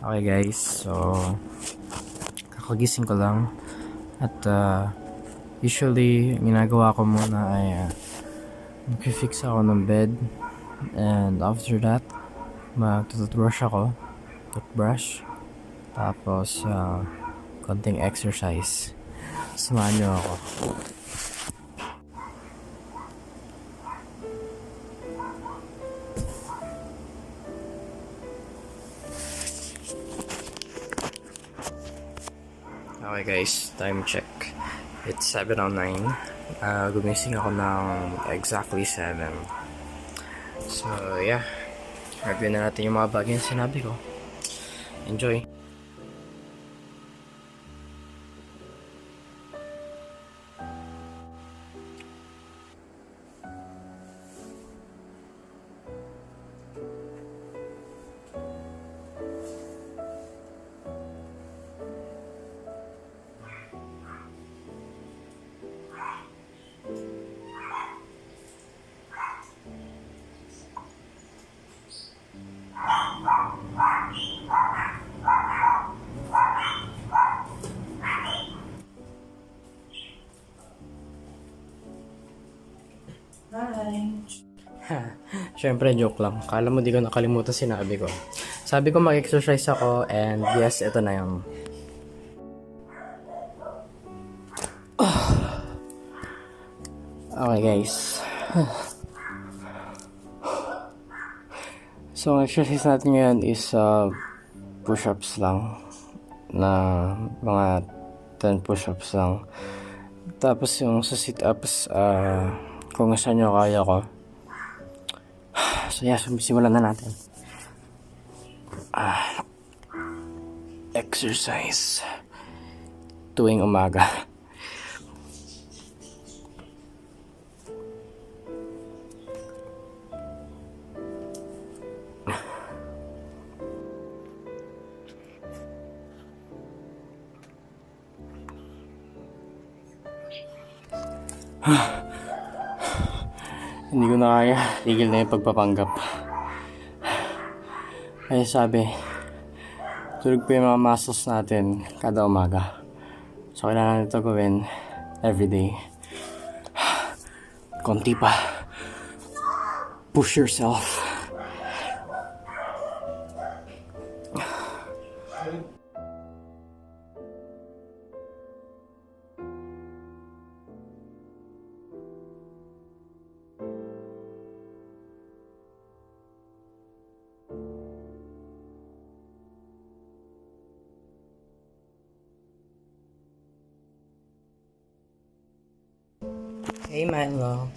Okay guys, so kakagising ko lang at usually ginagawa ko muna ay mag-fix ako ng bed, and after that mag-toothbrush ako, toothbrush, tapos konting exercise. Samahan niyo ako. Okay guys, time check. It's 7:09. Gumising ako ng exactly 7. So yeah, review na natin yung mga bagay na sinabi ko. Enjoy! Siyempre, joke lang. Kala mo di ko nakalimutan sinabi ko. Sabi ko mag-exercise ako, and yes, ito na yun. Okay guys. So, ang exercise natin ngayon is push-ups lang. Na mga 10 push-ups lang. Tapos yung sa sit-ups, kung saan nyo kaya ko. So yeah, simulan na natin. Exercise tuwing umaga. Hindi ko na kaya. Tigil na yung pagpapanggap. Kaya sabi, tulog pa yung mga muscles natin kada umaga. So kailangan ito gawin everyday. Konti pa. Push yourself. Hey Milo.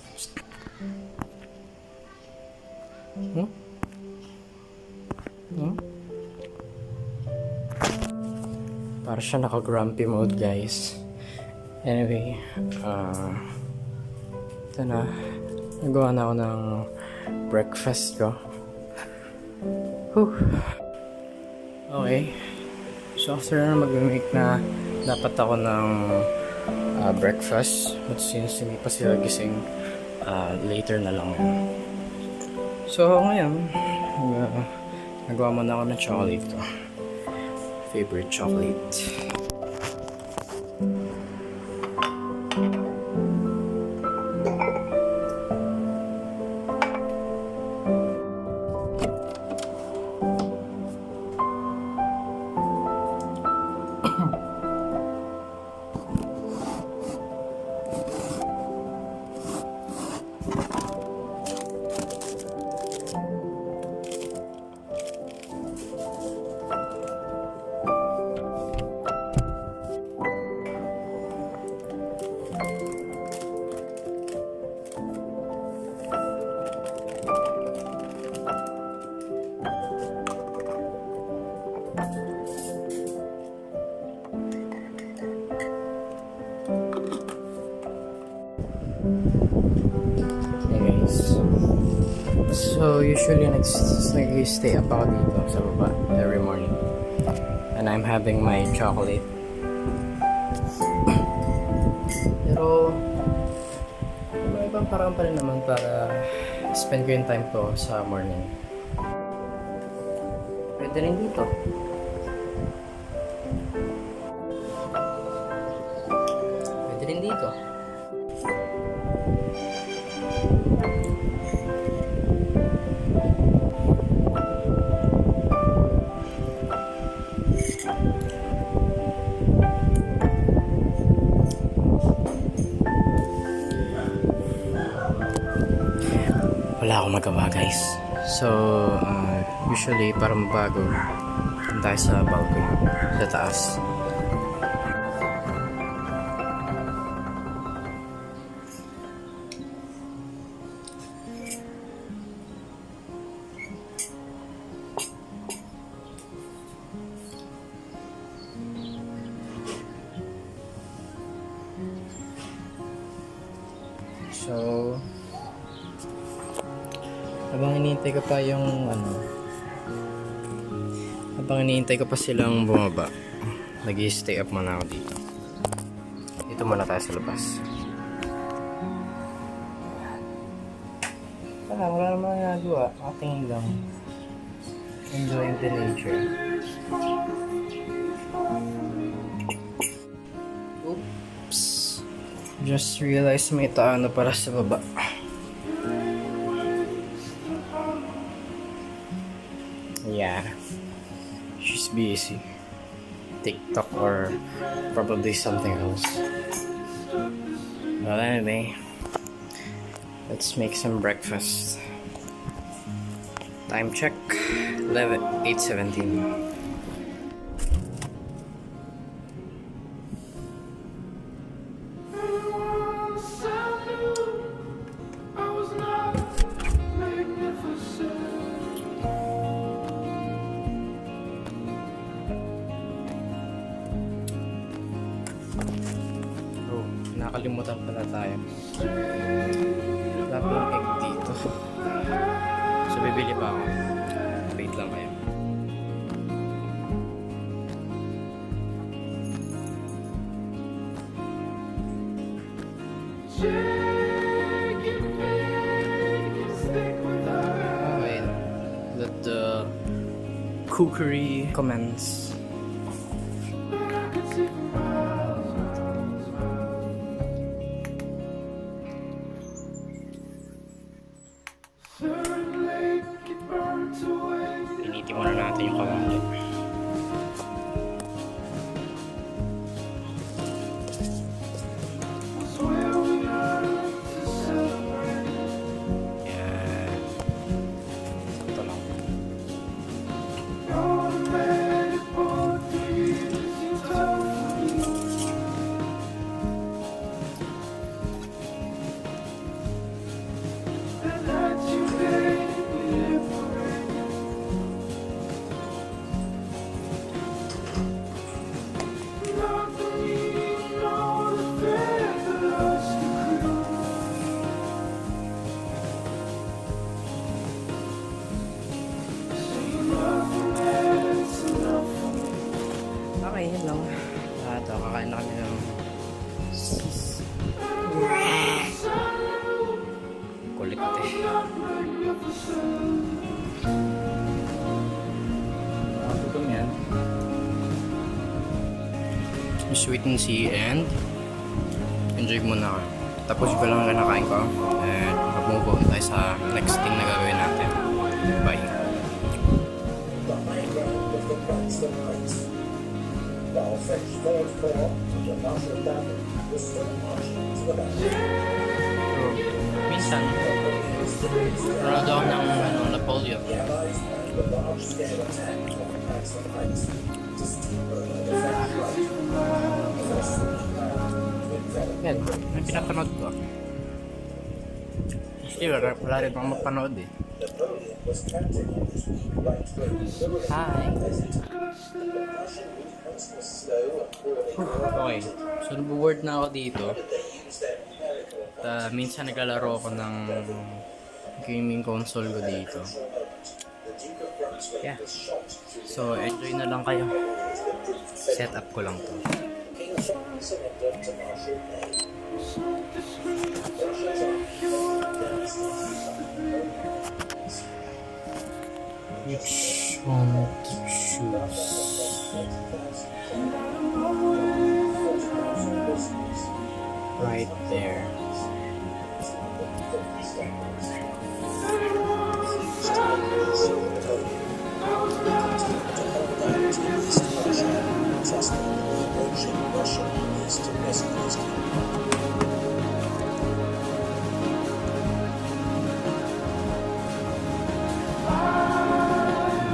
Para siya naka-grumpy mode guys. Anyway, ito na. Nagawa na ako ng breakfast ko. Okay. So after na mag-make na dapat ako ng breakfast, but since hindi pa sila gising, later na lang yun. So ngayon, nagawa mo na ako ng chocolate ko. Favorite chocolate. Anyways, so usually nag-stay up ako dito sa baba every morning, and I'm having my chocolate. Pero may ibang parang pa rin naman para spend ko yung time ko sa morning. Pwede rin dito. ko. Wala akong magawa guys. So, usually para mabago, doon tayo sa balcony, sa taas. So, habang hinihintay ko pa yung habang hinihintay ko pa silang bumaba, nag-i-stay up muna ako dito. Dito muna tayo sa labas. Wala naman nagawa. Ating lang. Enjoying the nature. Oops. Just realized may tao na para sa baba. Yeah. She's busy. TikTok or probably something else. Well, anyway, let's make some breakfast. Time check, 8:17. Nakalimutan pala tayo. Wala palang egg dito. So, bibili pa ako. Wait lang kayo. Wait. Let the cookery commence. Pinitin muna natin yung kawali. Yan. Ito lang. Okay, yun lang. Ito, kakain na kami ng kulit eh. Nakatutom yan. Sweet and see and enjoy muna ako. Tapos ko lang ang nakain ko. And mag-move on tayo sa next thing na gagawin natin. Bye. Minsan, parado ako ng Napoleon. Yan, may pinapanood ko. Wala rin akong mapanood eh. Hi! Okay, so nabu-board na ako dito. Minsan naglalaro ako ng gaming console ko dito. Yeah. So enjoy na lang kayo. Set up ko lang to. Which one to choose? Right. There.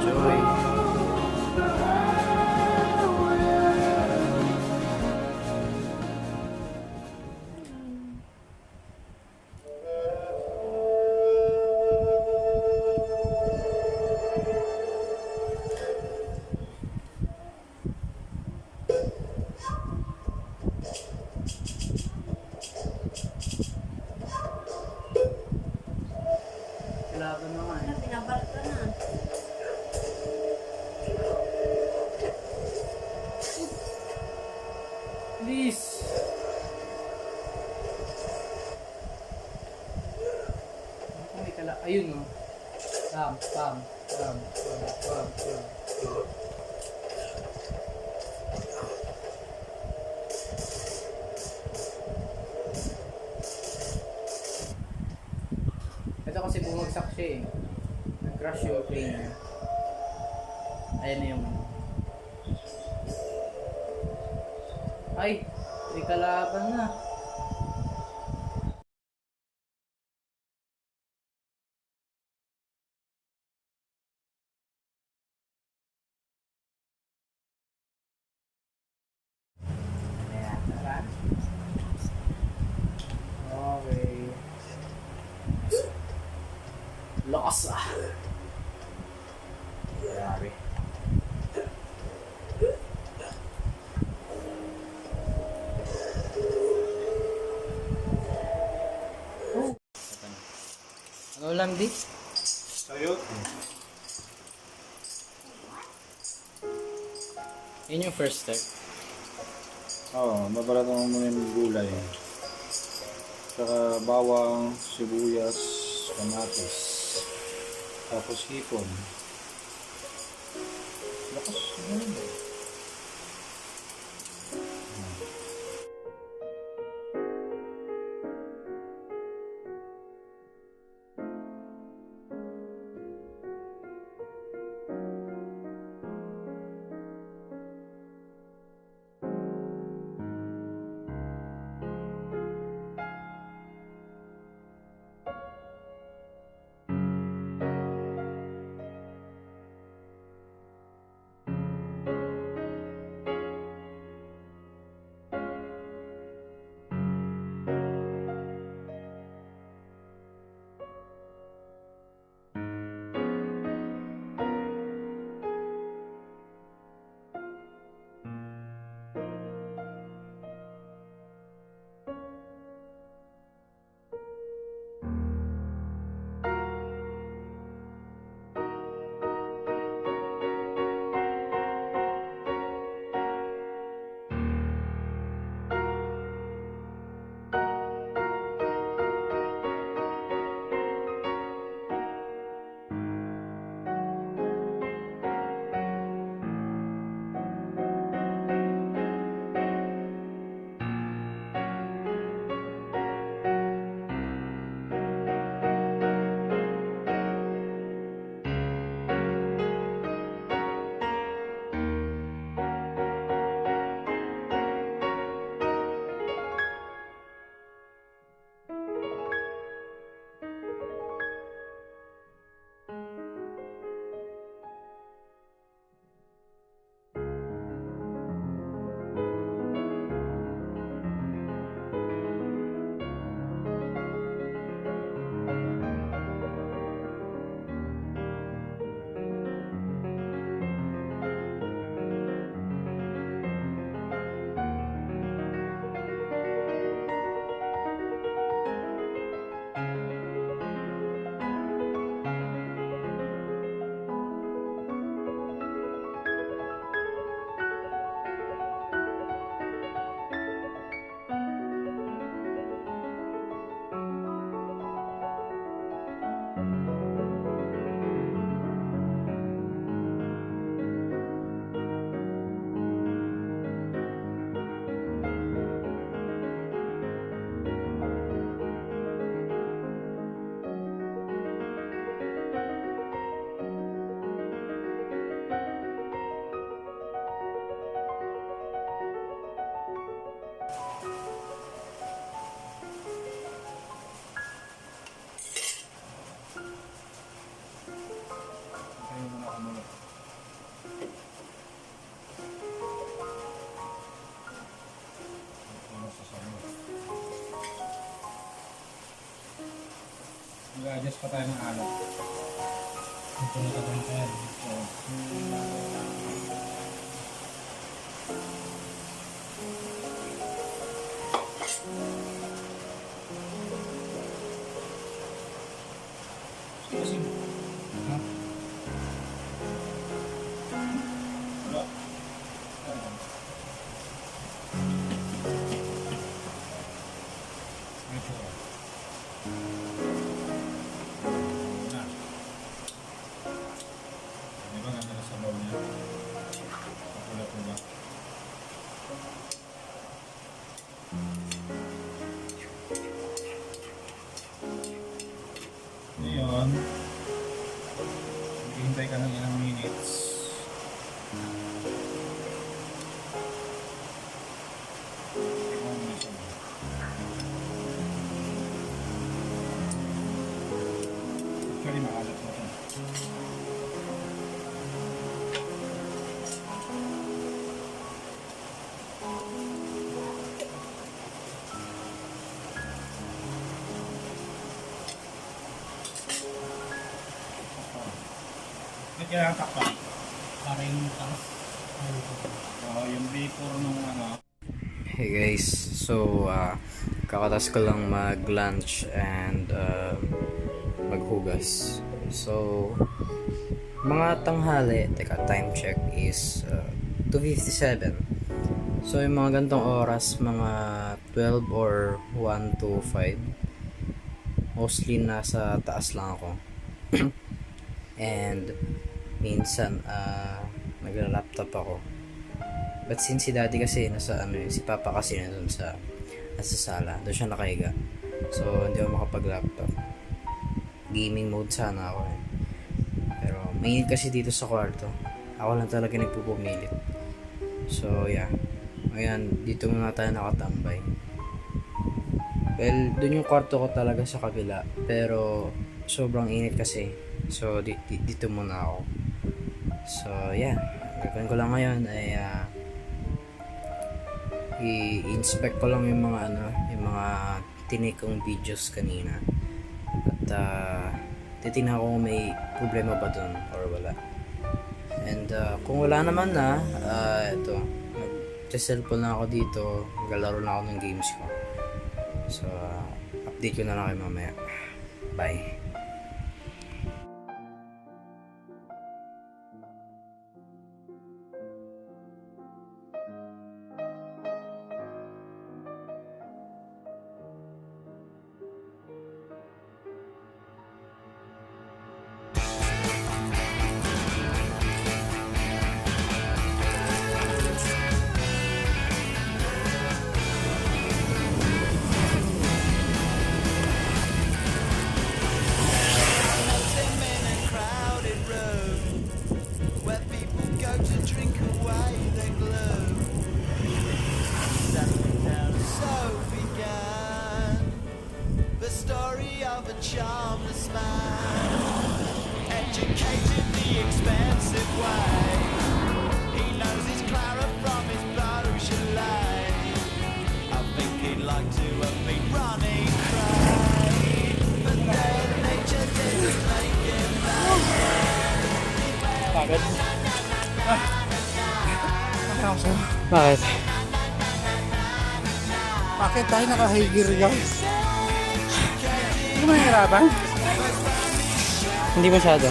Enjoy. Laban naman. Ano, binabalot ka na. Please. May kala. Ayun oh. Pam, pam, pam, pam, pam, pam. Ito kasi bumagsak siya eh. Nag-crash yung plane niya. Ayan na yung... Ay! May kalaban na. Ayan, tara. Okay. Lakas ah! Grabe. Oh! Ano ulam di? Sayote. Yun yung first step. Oo, babalatan mo muna yung gulay. Saka bawang, sibuyas, kamatis. Tapos hipon. Lakas. Mag-adjust pa tayo ng alak. Ito na ka tayo. Kasi, Ha? wala. Ito. Na. Di ba ganda na sabaw niya? Pula-pula. Ngayon, maghihintay ka ng ilang minutes. Tingnan mo na siya. Actually, maalat na ito. Ba't kailangan takpan? Para yung taas. Yung vapor nung ano. Hey guys, so kakatas ko lang mag-lunch and maghugas. So, mga tanghali, teka, time check is 2:57. So, yung mga gantong oras, mga 12 or 1 to 5. Mostly nasa taas lang ako. And minsan nagla-laptop ako. But since si daddy kasi nasa si papa kasi nasa sala, doon siya nakahiga. So hindi ako makapag-laptop. Gaming mode sana ako eh. Pero mainit kasi dito sa kwarto. Ako lang talaga nagpupumilit. So yeah. Ayan, dito muna tayo nakatambay. Well, doon yung kwarto ko talaga sa kabila. Pero sobrang init kasi. So dito muna ako. So yeah, gagawin ko lang ngayon ay i-inspect ko lang yung mga yung mga tinake kong videos kanina. At titingnan ko kung may problema ba dun or wala. And kung wala naman na, ito, mag-cellphone na ako dito, maglalaro na ako ng games ko. So update ko na lang kayo mamaya. Bye. Charmless man, educated the expensive way. He knows his Clara from his Beaujolais. I think he'd like to have been running cray, but then nature didn't make him Bakit? Bakit? Bakit tayo naka-high gear yan? Hindi mo nahihirapan? Hindi masyado.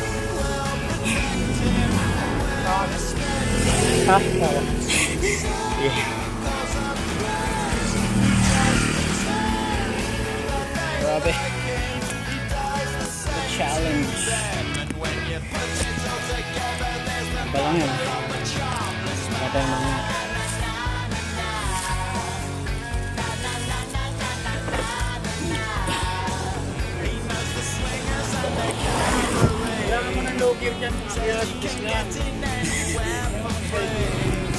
Ha? Yeah. Grabe. The challenge. Iba lang yun. Matay lang yun. Kailangan mo ng low gear dyan. Sige,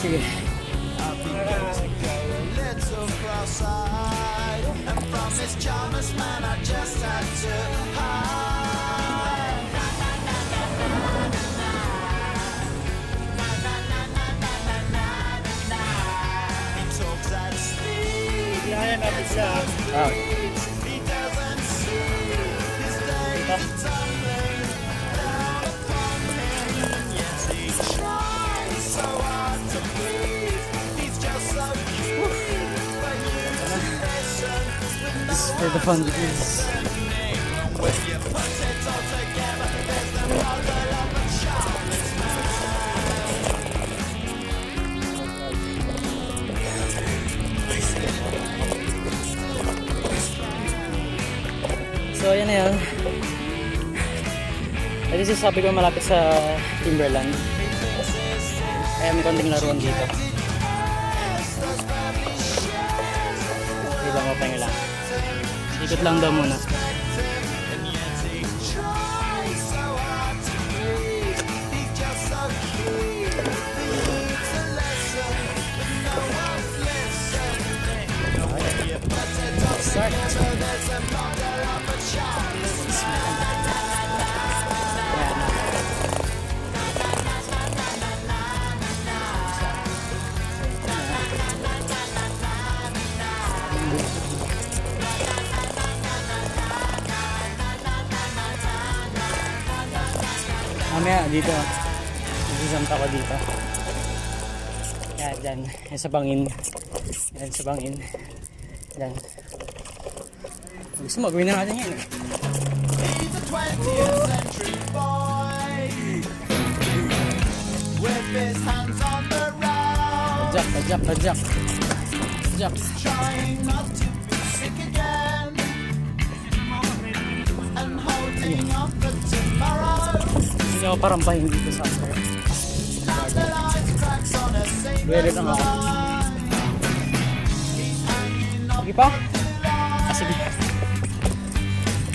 Sige. little cross-eyed, and from this charmless man I just had to hide. He talks at speed, Kaya natin siya. Ah. he doesn't see his day dito. This is for the fun videos. So, ayan na yun. At this is sabi ko malapit sa Timberland. Kaya may konting laruan dito. Hindi lang ako pahinga lang. Ikot lang daw muna. Start. Mamaya dito, nagsisampa ko dito. Yan, dyan. Yan sa bangin. Yan sa bangin. Yan. Gusto mo, gawin na natin yan. He's a 20th century boy with his hands on the road, Pajak. trying not to be sick again and holding on for tomorrow. Hindi ako parampahin dito sa akin. And the light cracks on a Pwede seamless lang ako. line. He's hanging on Sige pa? the line. Sige.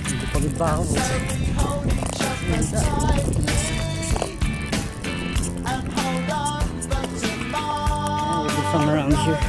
Hindi pagod pa ako. We hold each other tightly and hold on for tomorrow. Maybe from around here.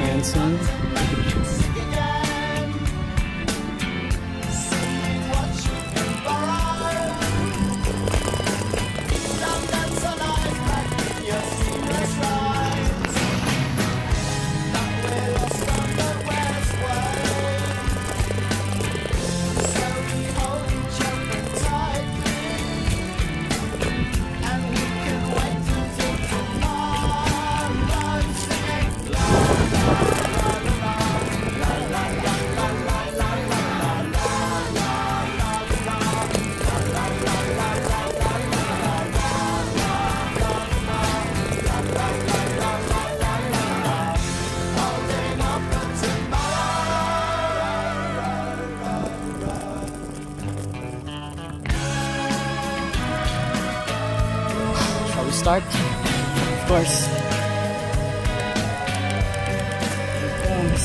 Manson. Shall we start? Of course. Here it comes.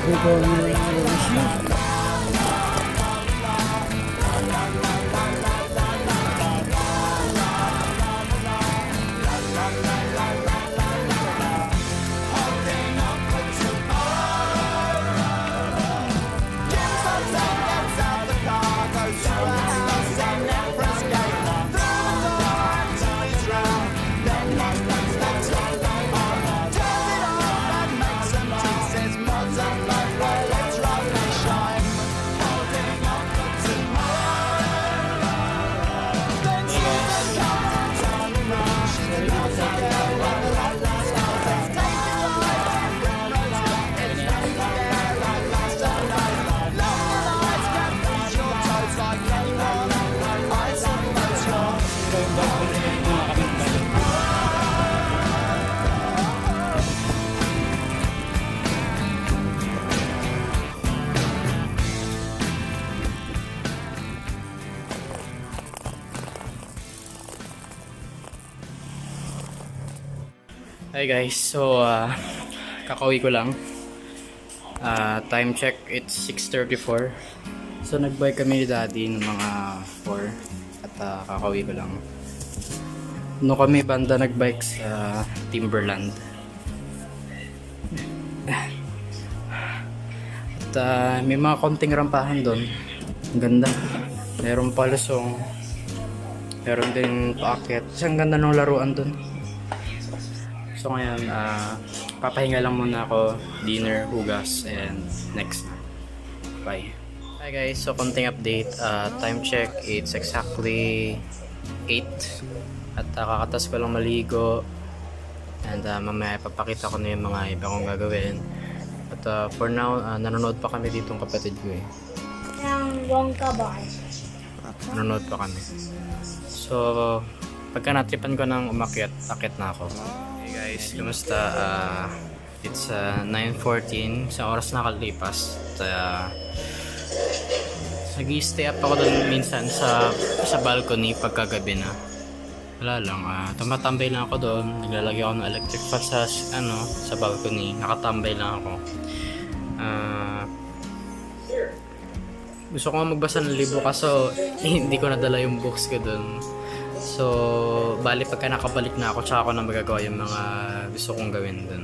We're going around the issue. Shine. Hi guys, so kakauwi ko lang. Time check, it's 6:34. So nagbike kami ni Daddy ng mga 4 at kakauwi ko lang. No kami banda nagbike sa Timberland. At may mga konting rampahan doon. Ang ganda. Meron palusong. Meron din paakyat. Ang ganda ng laruan doon. So ngayon, papahinga lang muna ako, dinner, hugas, and next na. Bye. Hi guys, so konting update. Time check, it's exactly 8. At kakatas ko lang maligo. And mamaya papakita ko na yung mga iba kong gagawin. At for now, nanonood pa kami ditong kapatid ko eh. Ang Wongka ba? Nanonood pa kami. So, pagka natripan ko ng akit na ako. Hey guys, kumusta? It's 9:14, isang oras na nakalipas. Nag-i-stay up ako doon minsan sa balcony pagkagabi na. Wala lang, tumatambay lang ako doon. Naglalagay ako ng electric fan sa balcony. Nakatambay lang ako. Gusto ko nga magbasa ng libro kaso hindi ko nadala yung books ko doon. So, bali pagka nakabalik na ako, tsaka ako na magagawa yung mga gusto kong gawin doon.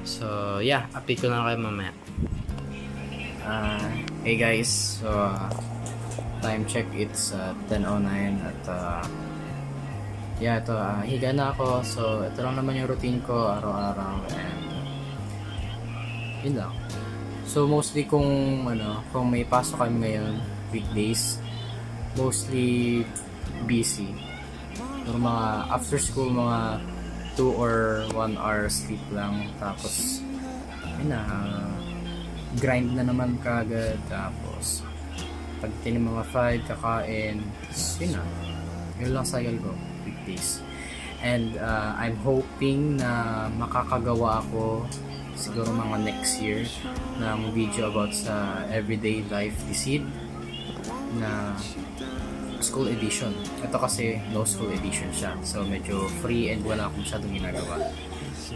So, yeah, update ko na kayo mamaya. Hey guys, so time check, it's 10:09 at yeah, ito, higa na ako. So, ito lang naman yung routine ko araw-araw and yun lang. So, mostly kung may pasok kami ngayon, weekdays, mostly busy. Pero mga after school, mga 2 or 1 hour sleep lang. Tapos, yun na, grind na naman kagad. Tapos, pag tinig mga 5, kakain. Yun na. Yun lang cycle ko, weekdays. And I'm hoping na makakagawa ako siguro mga next year ng video about sa everyday life deceit na school edition. Ito kasi no school edition siya. So medyo free and wala akong masyadong ginagawa.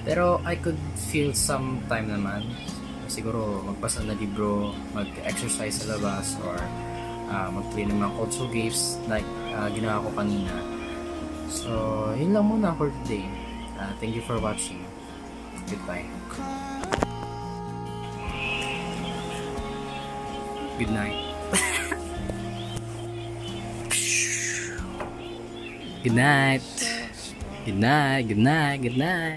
Pero I could feel some time naman. Siguro magbasa na libro, mag-exercise sa labas, or mag-play ng mga console games like ginawa ko kanina. So, yun lang muna for today. Thank you for watching. Goodbye. Good night. Good night. Good night. Good night. Good night.